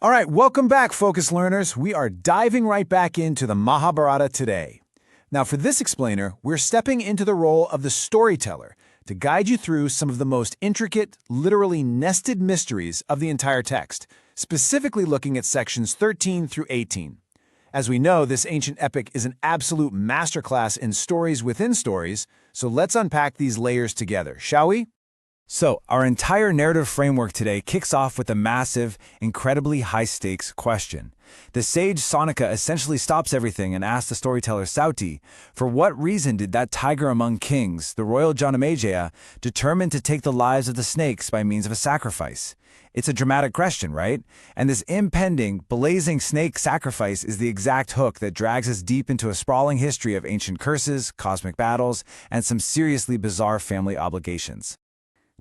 All right, welcome back, Focus Learners. We are diving right back into the Mahabharata today. Now, for this explainer, we're stepping into the role of the storyteller to guide you through some of the most intricate, literally nested mysteries of the entire text, specifically looking at sections 13 through 18. As we know, this ancient epic is an absolute masterclass in stories within stories, so let's unpack these layers together, shall we? So, our entire narrative framework today kicks off with a massive, incredibly high-stakes question. The sage Sonika essentially stops everything and asks the storyteller Sauti, for what reason did that tiger among kings, the royal Janamejaya, determine to take the lives of the snakes by means of a sacrifice? It's a dramatic question, right? And this impending, blazing snake sacrifice is the exact hook that drags us deep into a sprawling history of ancient curses, cosmic battles, and some seriously bizarre family obligations.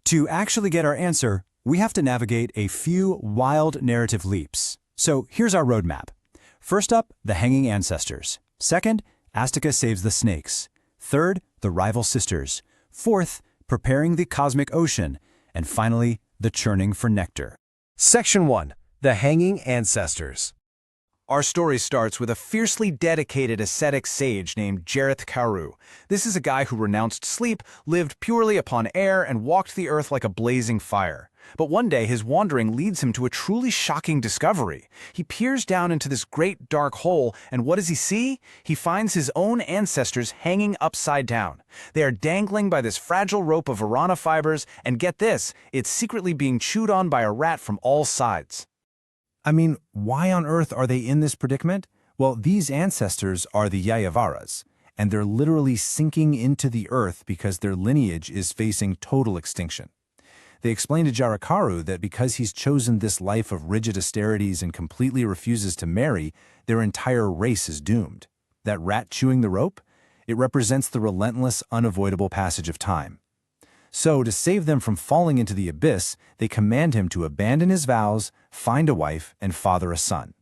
To actually get our answer, we have to navigate a few wild narrative leaps. So here's our roadmap. First up, the hanging ancestors. Second, Astika saves the snakes. Third, the rival sisters. Fourth, preparing the cosmic ocean. And finally, the churning for nectar. Section 1. The Hanging Ancestors. Our story starts with a fiercely dedicated ascetic sage named Jaratkaru. This is a guy who renounced sleep, lived purely upon air, and walked the earth like a blazing fire. But one day, his wandering leads him to a truly shocking discovery. He peers down into this great dark hole, and what does he see? He finds his own ancestors hanging upside down. They are dangling by this fragile rope of Varana fibers, and get this, it's secretly being chewed on by a rat from all sides. I mean, why on earth are they in this predicament? Well, these ancestors are the Yayavaras, and they're literally sinking into the earth because their lineage is facing total extinction. They explain to Jaratkaru that because he's chosen this life of rigid austerities and completely refuses to marry, their entire race is doomed. That rat chewing the rope? It represents the relentless, unavoidable passage of time. So, to save them from falling into the abyss, they command him to abandon his vows, find a wife, and father a son.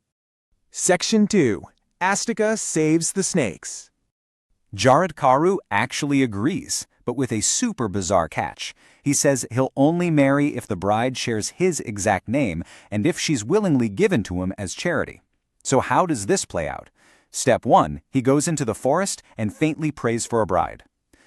Section 2. Astika saves the snakes. Jaratkaru actually agrees, but with a super bizarre catch. He says he'll only marry if the bride shares his exact name and if she's willingly given to him as charity. So how does this play out? Step 1, he goes into the forest and faintly prays for a bride.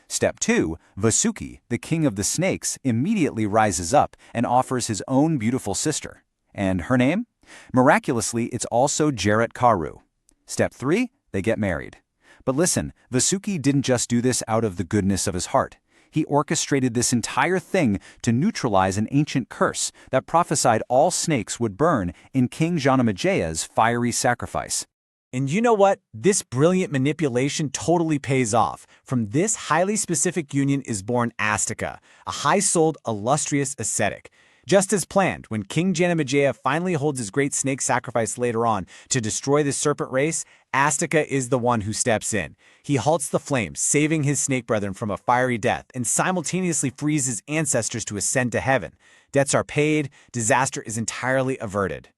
Step 2, Vasuki, the king of the snakes, immediately rises up and offers his own beautiful sister. And her name? Miraculously, it's also Jaratkaru. Step 3, they get married. But listen, Vasuki didn't just do this out of the goodness of his heart. He orchestrated this entire thing to neutralize an ancient curse that prophesied all snakes would burn in King Janamajaya's fiery sacrifice. And you know what? This brilliant manipulation totally pays off. From this highly specific union is born Astika, a high-souled, illustrious ascetic. Just as planned, when King Janamejaya finally holds his great snake sacrifice later on to destroy the serpent race, Astika is the one who steps in. He halts the flames, saving his snake brethren from a fiery death, and simultaneously frees his ancestors to ascend to heaven. Debts are paid, disaster is entirely averted.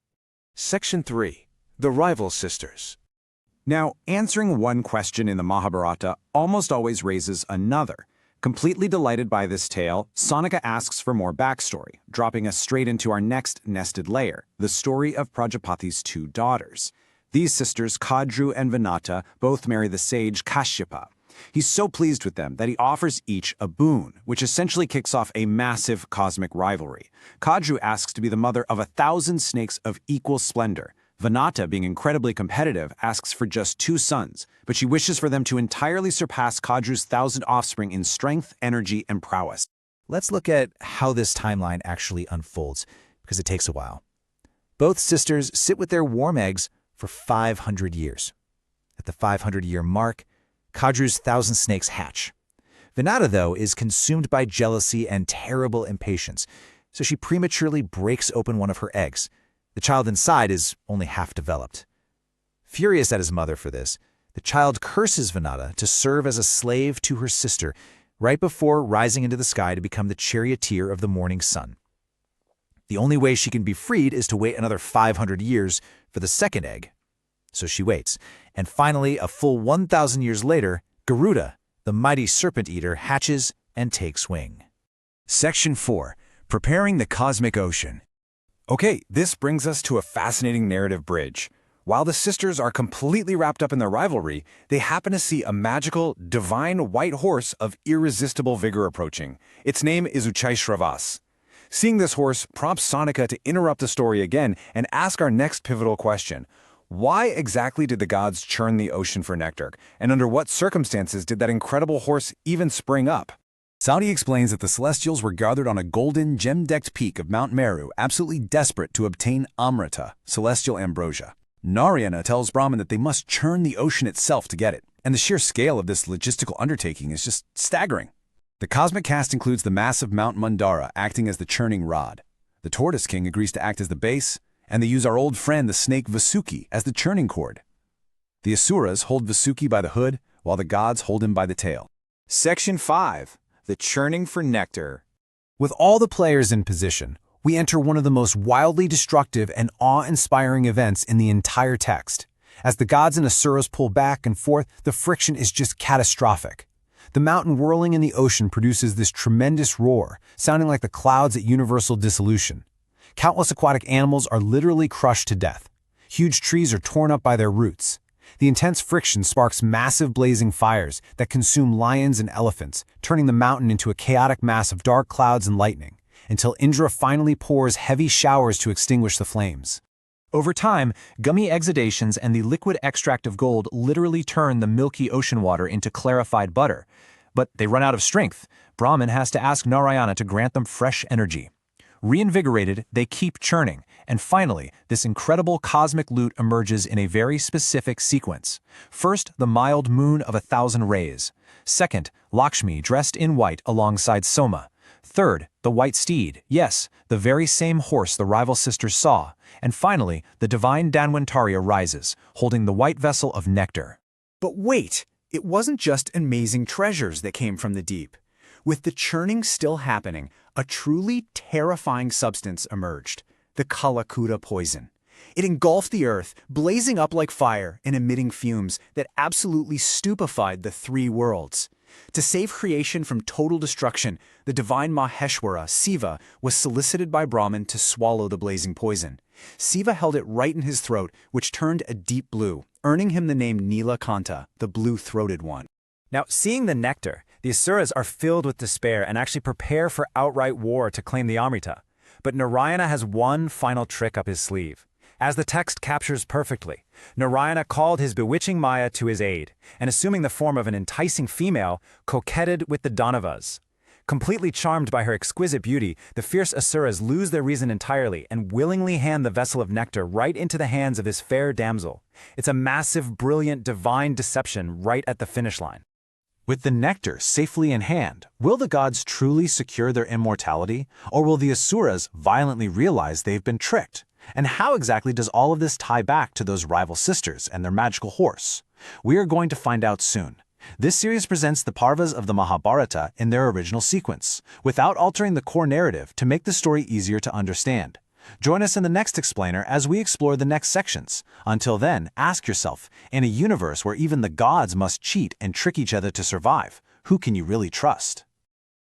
Section 3. The Rival Sisters. Now, answering one question in the Mahabharata almost always raises another. Completely delighted by this tale, Sonika asks for more backstory, dropping us straight into our next nested layer, the story of Prajapati's two daughters. These sisters, Kadru and Vinata, both marry the sage Kashyapa. He's so pleased with them that he offers each a boon, which essentially kicks off a massive cosmic rivalry. Kadru asks to be the mother of 1,000 snakes of equal splendor. Vinata, being incredibly competitive, asks for just 2 sons, but she wishes for them to entirely surpass Kadru's 1,000 offspring in strength, energy, and prowess. Let's look at how this timeline actually unfolds, because it takes a while. Both sisters sit with their warm eggs for 500 years. At the 500-year mark, Kadru's 1,000 snakes hatch. Vinata, though, is consumed by jealousy and terrible impatience, so she prematurely breaks open one of her eggs. The child inside is only half developed. Furious at his mother for this, the child curses Vinata to serve as a slave to her sister, right before rising into the sky to become the charioteer of the morning sun. The only way she can be freed is to wait another 500 years for the second egg. So she waits, and finally, a full 1,000 years later, Garuda, the mighty serpent eater, hatches and takes wing. Section 4. Preparing the Cosmic Ocean. Okay, this brings us to a fascinating narrative bridge. While the sisters are completely wrapped up in their rivalry, they happen to see a magical, divine white horse of irresistible vigor approaching. Its name is Uchai. Seeing this horse prompts Sonika to interrupt the story again and ask our next pivotal question. Why exactly did the gods churn the ocean for nectar, and under what circumstances did that incredible horse even spring up? Saudi explains that the Celestials were gathered on a golden, gem-decked peak of Mount Meru, absolutely desperate to obtain amrita, celestial ambrosia. Narayana tells Brahman that they must churn the ocean itself to get it, and the sheer scale of this logistical undertaking is just staggering. The cosmic cast includes the massive Mount Mandara acting as the churning rod. The Tortoise King agrees to act as the base, and they use our old friend the snake Vasuki as the churning cord. The Asuras hold Vasuki by the hood, while the gods hold him by the tail. Section 5. The churning for nectar. With all the players in position, we enter one of the most wildly destructive and awe-inspiring events in the entire text. As the gods and Asuras pull back and forth, the friction is just catastrophic. The mountain whirling in the ocean produces this tremendous roar, sounding like the clouds at universal dissolution. Countless aquatic animals are literally crushed to death. Huge trees are torn up by their roots. The intense friction sparks massive blazing fires that consume lions and elephants, turning the mountain into a chaotic mass of dark clouds and lightning, until Indra finally pours heavy showers to extinguish the flames. Over time, gummy exudations and the liquid extract of gold literally turn the milky ocean water into clarified butter. But they run out of strength. Brahman has to ask Narayana to grant them fresh energy. Reinvigorated, they keep churning, and finally, this incredible cosmic loot emerges in a very specific sequence. First, the mild moon of 1,000 rays. Second, Lakshmi dressed in white alongside Soma. Third, the white steed, yes, the very same horse the rival sisters saw. And finally, the divine Dhanwantari arises, holding the white vessel of nectar. But wait, it wasn't just amazing treasures that came from the deep. With the churning still happening, a truly terrifying substance emerged, the Kalakuta poison. It engulfed the earth, blazing up like fire and emitting fumes that absolutely stupefied the three worlds. To save creation from total destruction, the divine Maheshwara, Shiva, was solicited by Brahman to swallow the blazing poison. Shiva held it right in his throat, which turned a deep blue, earning him the name Nilakanta, the blue-throated one. Now, seeing the nectar, the Asuras are filled with despair and actually prepare for outright war to claim the amrita. But Narayana has one final trick up his sleeve. As the text captures perfectly, Narayana called his bewitching Maya to his aid, and assuming the form of an enticing female, coquetted with the Danavas. Completely charmed by her exquisite beauty, the fierce Asuras lose their reason entirely and willingly hand the vessel of nectar right into the hands of this fair damsel. It's a massive, brilliant, divine deception right at the finish line. With the nectar safely in hand, will the gods truly secure their immortality, or will the Asuras violently realize they've been tricked? And how exactly does all of this tie back to those rival sisters and their magical horse? We are going to find out soon. This series presents the Parvas of the Mahabharata in their original sequence, without altering the core narrative to make the story easier to understand. Join us in the next explainer as we explore the next sections. Until then, ask yourself, in a universe where even the gods must cheat and trick each other to survive, who can you really trust?